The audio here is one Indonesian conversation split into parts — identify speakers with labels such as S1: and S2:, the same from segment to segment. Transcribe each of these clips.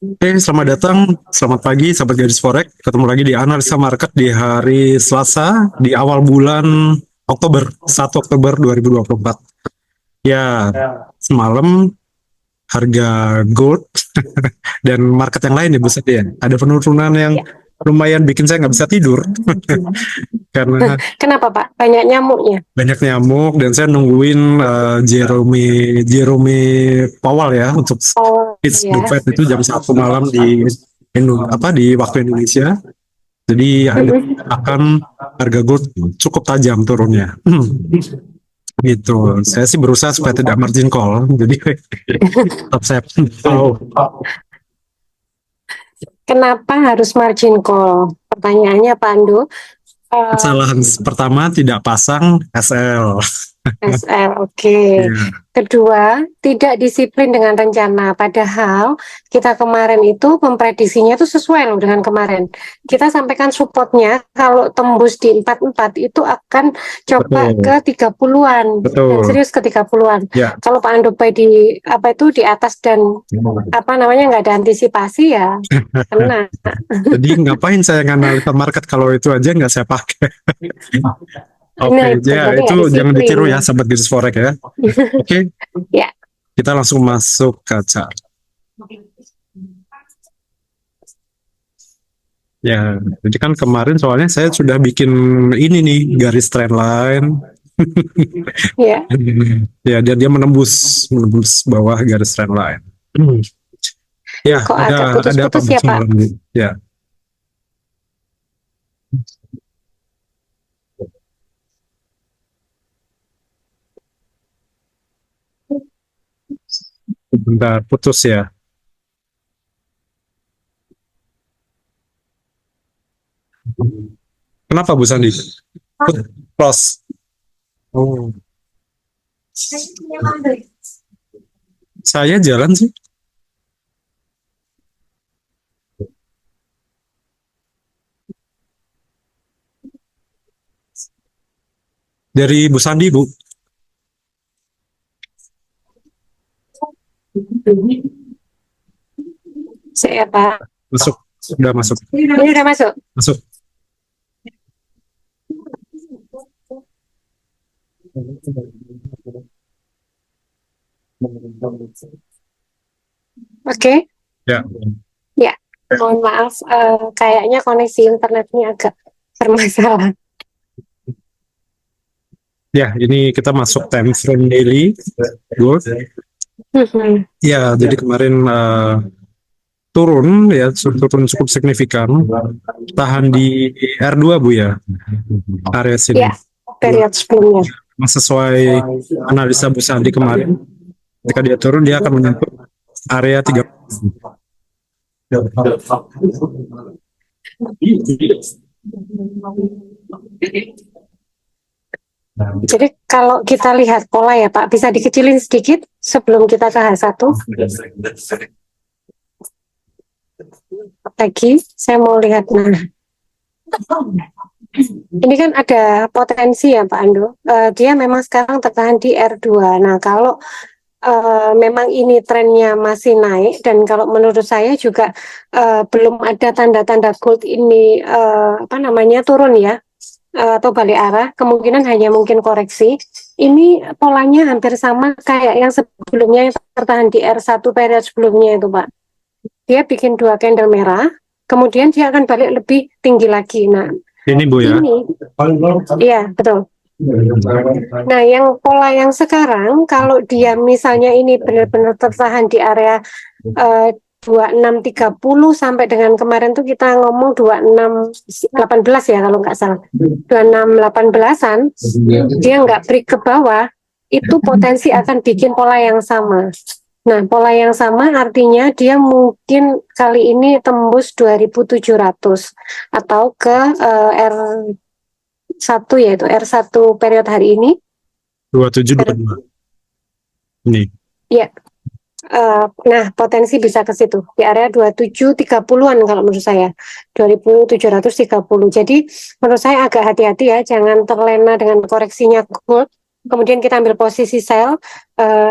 S1: Oke, selamat datang, selamat pagi, sahabat Gadis Forex. Ketemu lagi di Analisa Market di hari Selasa, di awal bulan Oktober, 1 Oktober 2024. Ya, semalam harga gold dan market yang lain ya, Bu Seti ya. Ada penurunan yang
S2: Ya.
S1: lumayan bikin saya nggak bisa tidur, karena
S2: Kenapa Pak? Banyak nyamuknya.
S1: banyak nyamuk dan saya nungguin Jerome Jerome Powell ya untuk
S2: Oh
S1: speech the
S2: ya.
S1: Fed itu jam 1 malam di di waktu Indonesia. Jadi
S2: Mm-mm.
S1: akan harga gold cukup tajam turunnya. Gitu. Saya sih berusaha supaya tidak margin call. Jadi tetap saya tahu.
S2: Kenapa harus margin call? Pertanyaannya Pak Ando. Eh,
S1: Kesalahan pertama tidak pasang SL.
S2: SL, oke.
S1: Iya.
S2: Kedua, tidak disiplin dengan rencana. Padahal kita kemarin itu memprediksinya itu sesuai loh dengan kemarin. Kita sampaikan supportnya kalau tembus di 44 itu akan coba
S1: Betul.
S2: ke 30-an dan
S1: Betul.
S2: serius ke 30-an.
S1: Ya.
S2: Kalau Pak Ando buy di apa itu di atas dan apa namanya nggak ada antisipasi ya kena.
S1: Jadi ngapain saya nganalisa market kalau itu aja nggak saya pakai.
S2: Nah
S1: Oke,
S2: itu
S1: ya
S2: berarti
S1: itu
S2: nggak
S1: jangan
S2: disiplin
S1: ditiru ya
S2: ya.
S1: sahabat bisnis forex ya. Oke,
S2: Ya.
S1: kita langsung masuk ke chart. Ya, jadi kan kemarin soalnya saya sudah bikin ini nih garis trend line.
S2: Ya,
S1: Ya, dia menembus menembus bawah garis trend line. Ya,
S2: kok
S1: ada
S2: agak
S1: ada apa
S2: putus-putus
S1: Bu
S2: ya Pak?
S1: semalam nih? Ya, bentar putus ya. Kenapa Bu Sandi? Close. Oh, saya jalan sih. Dari Bu Sandi, Bu.
S2: Saya Pak.
S1: Masuk. Sudah masuk.
S2: Ini udah masuk.
S1: Masuk.
S2: Oke.
S1: Ya.
S2: Ya, mohon maaf. Kayaknya koneksi internetnya agak bermasalah.
S1: Ya, ini kita masuk time frame daily. Good.
S2: Mhm.
S1: Ya, jadi kemarin turun ya, turun cukup signifikan. Tahan di R2 Bu ya, area sini.
S2: Ya, period sebelumnya.
S1: Sesuai analisa Bu Sandi kemarin, ketika dia turun dia akan menyentuh area 3.
S2: Jadi kalau kita lihat pola ya Pak, bisa dikecilin sedikit sebelum kita ke H1 lagi. Saya mau lihat. Nah, ini kan ada potensi ya Pak Ando. Dia memang sekarang tertahan di R2. Nah, kalau memang ini trennya masih naik dan kalau menurut saya juga belum ada tanda-tanda gold ini apa namanya turun ya atau balik arah, kemungkinan hanya mungkin koreksi. Ini polanya hampir sama kayak yang sebelumnya yang tertahan di R1 periode sebelumnya itu Pak. Dia bikin dua candle merah, kemudian dia akan balik lebih tinggi lagi. Nah,
S1: Ini Bu ya.
S2: ini, iya betul. Nah, yang pola yang sekarang, kalau dia misalnya ini benar-benar tertahan di area 2630 sampai dengan kemarin tuh kita ngomong 2618 ya kalau nggak salah. 2618-an, dia nggak break ke bawah, itu potensi akan bikin pola yang sama. Nah, pola yang sama artinya dia mungkin kali ini tembus 2700 atau ke R1 yaitu R1 periode hari ini
S1: 2722. Ini.
S2: ya. Nah, potensi bisa ke situ di area 2730-an kalau menurut saya 2730. Jadi menurut saya agak hati-hati ya, jangan terlena dengan koreksinya gold kemudian kita ambil posisi sell,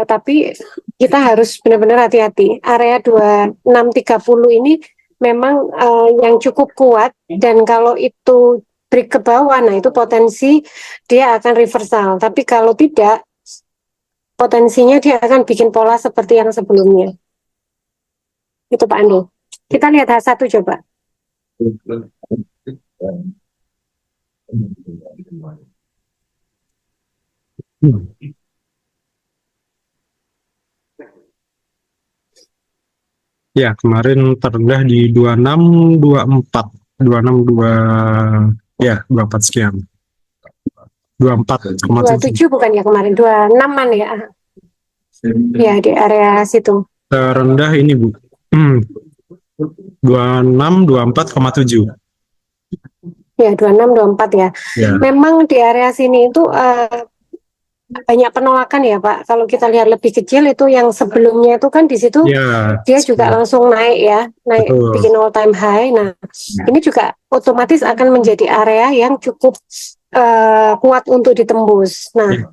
S2: tapi kita harus benar-benar hati-hati. Area 2630 ini memang yang cukup kuat, dan kalau itu break ke bawah, nah itu potensi dia akan reversal. Tapi kalau tidak, potensinya dia akan bikin pola seperti yang sebelumnya. Itu Pak Ando. Kita lihat H1 coba.
S1: Ya, kemarin terendah di 2624, 262, ya 24 sekian. 24,7.
S2: 27 bukan ya kemarin, 26-an ya. Ya, di area situ.
S1: Terendah ini Bu. 2624,7.
S2: Ya, 26, 24 ya.
S1: Ya.
S2: Memang di area sini itu banyak penolakan ya Pak. Kalau kita lihat lebih kecil itu yang sebelumnya itu kan di situ
S1: Ya,
S2: dia juga langsung naik ya, naik
S1: betul.
S2: bikin all time high. Nah, ini juga otomatis akan menjadi area yang cukup kuat untuk ditembus. Nah,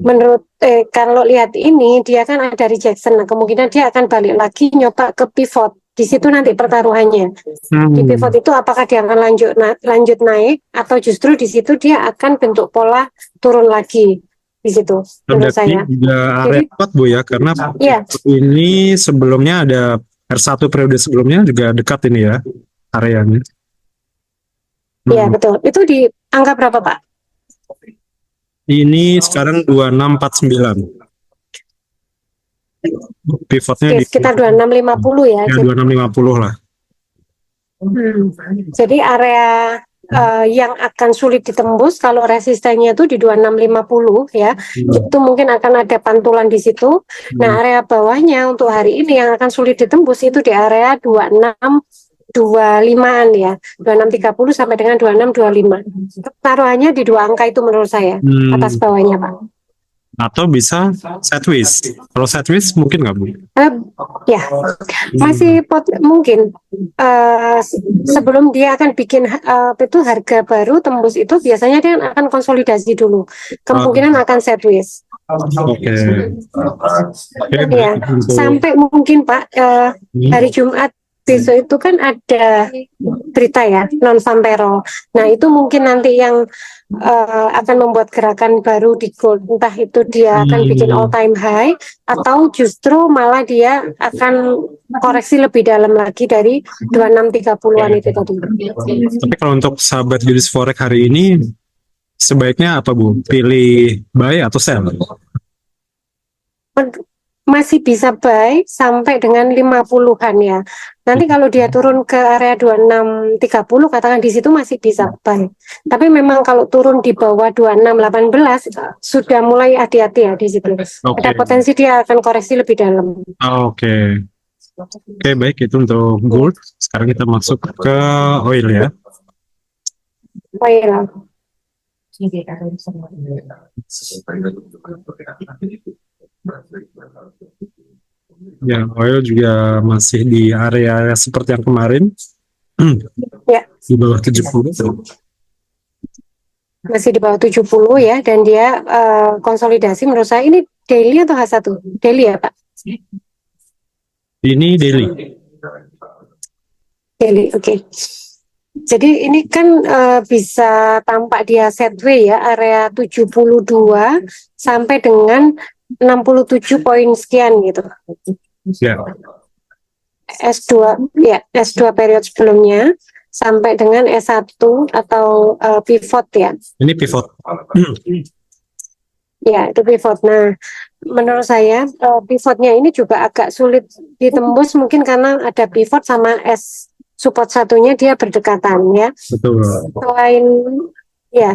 S2: menurut kalau lihat ini dia kan ada rejection, nah kemungkinan dia akan balik lagi nyoba ke pivot. Di situ nanti pertaruhannya. Di pivot itu apakah dia akan lanjut naik, atau justru di situ dia akan bentuk pola turun lagi di situ menurut saya.
S1: Juga area
S2: Jadi,
S1: kuat Bu ya, karena
S2: ya,
S1: ini sebelumnya ada R1 periode sebelumnya juga dekat ini ya areanya.
S2: ya betul. Itu di angka berapa Pak?
S1: Ini sekarang 2649. Pivotnya
S2: Oke,
S1: di
S2: sekitar 2650 ya.
S1: ya 2650 lah.
S2: Jadi area yang akan sulit ditembus kalau resistennya itu di 2650 ya, itu mungkin akan ada pantulan di situ. Nah, area bawahnya untuk hari ini yang akan sulit ditembus itu di area 2625-an ya, 2630 sampai dengan 2625. Taruhannya di dua angka itu menurut saya, atas bawahnya Pak.
S1: Atau bisa sideways. Kalau sideways mungkin nggak Bu?
S2: Ya, masih mungkin sebelum dia akan bikin itu harga baru tembus itu biasanya dia akan konsolidasi dulu. Kemungkinan akan sideways.
S1: Oke.
S2: Ya, sampai mungkin Pak hari Jumat besok itu kan ada berita ya, non farm payroll. Nah, itu mungkin nanti yang akan membuat gerakan baru di gold, entah itu dia akan bikin all time high atau justru malah dia akan koreksi lebih dalam lagi dari 2630-an itu tadi.
S1: Tapi kalau untuk sahabat Judis Forex hari ini sebaiknya apa Bu? Pilih buy atau sell?
S2: Masih bisa buy sampai dengan 50-an ya. Nanti kalau dia turun ke area 2630 katakan di situ masih bisa buy. Tapi memang kalau turun di bawah 2618 sudah mulai hati-hati ya di situ. Ada potensi dia akan koreksi lebih dalam.
S1: Oke, baik, itu untuk gold. Sekarang kita masuk ke oil ya.
S2: Oil.
S1: Ya, oil juga masih di area seperti yang kemarin.
S2: Ya.
S1: Di bawah 70.
S2: Masih di bawah 70 ya, dan dia konsolidasi menurut saya. Ini daily atau H1? Daily ya Pak?
S1: Ini daily.
S2: Daily, oke. Jadi ini kan bisa tampak dia sideways ya, area 72 sampai dengan 67 poin sekian gitu.
S1: Ya.
S2: S2 ya, S2 periode sebelumnya sampai dengan S1 atau pivot ya.
S1: Ini pivot.
S2: Ya, itu pivot. Nah, menurut saya pivotnya ini juga agak sulit ditembus mungkin karena ada pivot sama S support satunya dia berdekatan ya.
S1: Betul.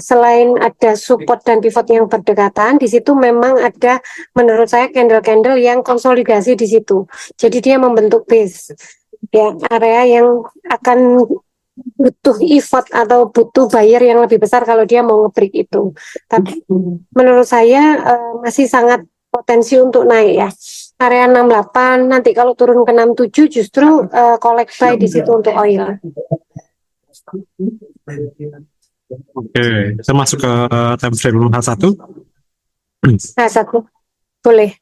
S2: Selain ada support dan pivot yang berdekatan, di situ memang ada menurut saya candle-candle yang konsolidasi di situ. Jadi dia membentuk base ya, area yang akan butuh effort atau butuh buyer yang lebih besar kalau dia mau nge-break itu. Tapi menurut saya masih sangat potensi untuk naik ya. Area 68 nanti kalau turun ke 67 justru collect buy di situ untuk oil.
S1: Oke, kita masuk ke time frame H1.
S2: H1 boleh.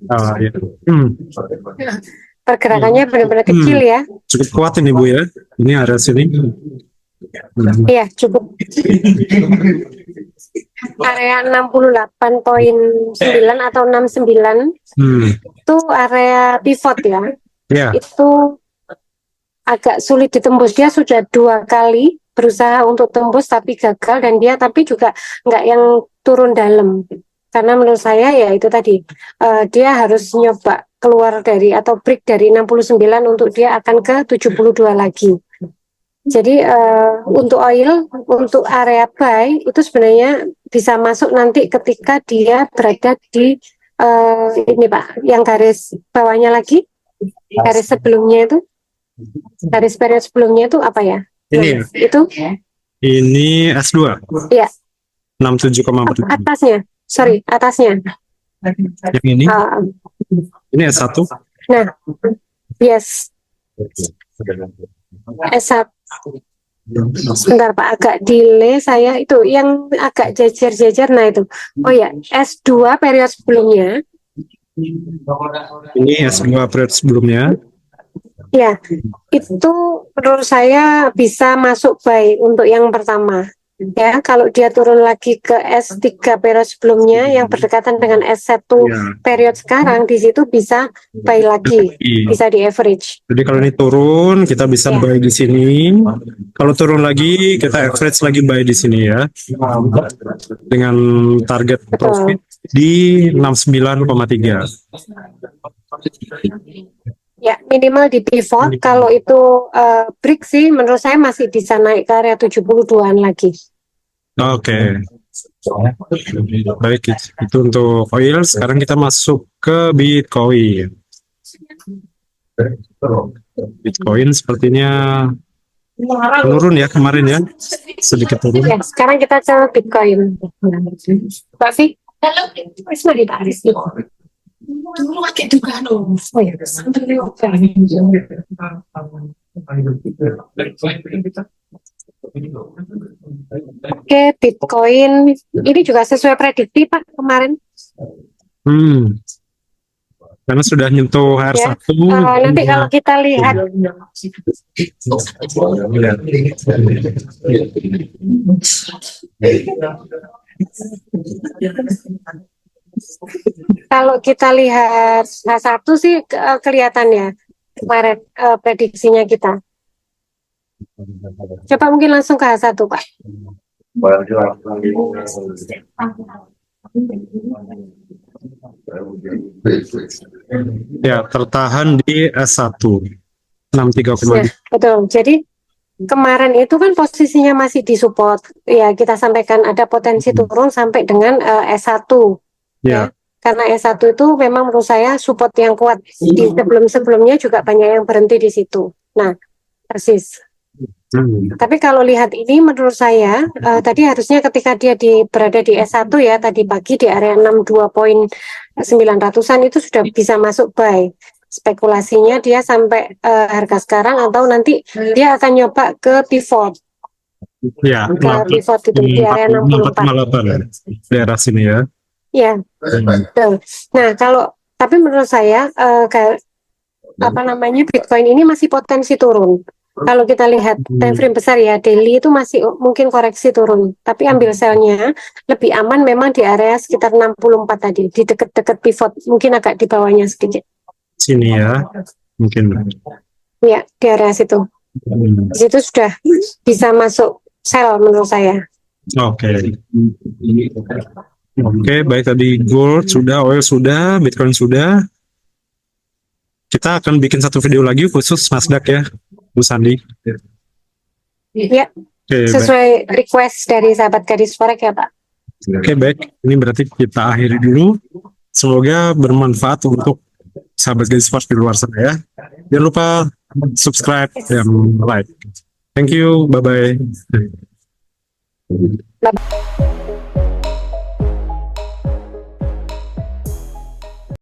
S1: Ah, ya. Hmm,
S2: Pergerakannya benar-benar kecil ya.
S1: cukup kuat ini Bu ya. Ini area sini.
S2: Iya, cukup. Area 68,9 atau 69 itu area pivot ya.
S1: Ya,
S2: Itu agak sulit ditembus. Dia sudah 2 kali berusaha untuk tembus tapi gagal, dan dia tapi juga nggak yang turun dalam. Karena menurut saya ya itu tadi, dia harus nyoba keluar dari atau break dari 69 untuk dia akan ke 72 lagi. Jadi untuk oil, untuk area buy itu sebenarnya bisa masuk nanti ketika dia berada di ini Pak, yang garis bawahnya lagi, garis sebelumnya itu, garis period sebelumnya itu apa ya?
S1: Ini
S2: Nah, itu
S1: ini S2
S2: ya
S1: 67,4.
S2: atasnya, sorry atasnya.
S1: Yang ini S1.
S2: Nah, yes, S1. Sebentar Pak, agak delay saya itu yang agak jajar-jajar. Nah itu, oh ya, S2 period sebelumnya.
S1: Ini S2 period sebelumnya.
S2: Ya, itu menurut saya bisa masuk buy untuk yang pertama. Ya, kalau dia turun lagi ke S3 period sebelumnya yang berdekatan dengan S1 period sekarang, di situ bisa buy lagi, bisa di average.
S1: Jadi kalau ini turun, kita bisa buy di sini. Kalau turun lagi, kita average lagi buy di sini ya. Dengan target profit di 69,3.
S2: Ya, minimal di pivot. Kalau itu break sih, menurut saya masih bisa naik ke area 72-an lagi.
S1: Oke. Baik, itu untuk oil. Sekarang kita masuk ke Bitcoin. Bitcoin sepertinya menurun ya kemarin ya, sedikit turun.
S2: Ya, sekarang kita ke Bitcoin. Mbak Vi, wis mari tak aris yo. Dulu lagi juga no. Oh ya, sampai lewat. Oke, Bitcoin ini juga sesuai prediksi Pak kemarin.
S1: Karena sudah nyentuh HR1.
S2: Nanti kalau kita lihat kalau kita lihat H1 sih kelihatan ya kemarin prediksinya kita. Coba mungkin langsung ke H1 Pak.
S1: Ya, tertahan di S1 63,2.
S2: Ya, betul. Jadi kemarin itu kan posisinya masih di support. Ya, kita sampaikan ada potensi turun sampai dengan S1. Ya. Karena S1 itu memang menurut saya support yang kuat. Di sebelum-sebelumnya juga banyak yang berhenti di situ. Nah, persis. Tapi kalau lihat ini menurut saya tadi harusnya ketika dia berada di S1 ya tadi pagi di area 62,900-an itu sudah bisa masuk buy. Spekulasinya dia sampai harga sekarang atau nanti dia akan nyoba ke pivot.
S1: Ya,
S2: ke pivot itu di area 64.
S1: Di arah sini ya.
S2: Ya. Betul. Nah, tapi menurut saya Bitcoin ini masih potensi turun. Kalau kita lihat time frame besar ya, daily itu masih mungkin koreksi turun. Tapi ambil selnya lebih aman memang di area sekitar 64 tadi, di dekat-dekat pivot, mungkin agak di bawahnya sedikit.
S1: Sini ya, mungkin.
S2: Ya, di area situ. Di situ sudah bisa masuk sell menurut saya.
S1: Oke, baik tadi gold sudah, oil sudah, Bitcoin sudah. Kita akan bikin satu video lagi khusus Nasdaq ya, Bu Sandi.
S2: Ya, sesuai request dari sahabat gadis forex ya Pak.
S1: Oke, baik. Ini berarti kita akhiri dulu. Semoga bermanfaat untuk sahabat gadis forex di luar sana ya. Jangan lupa subscribe dan like. Thank you, bye-bye.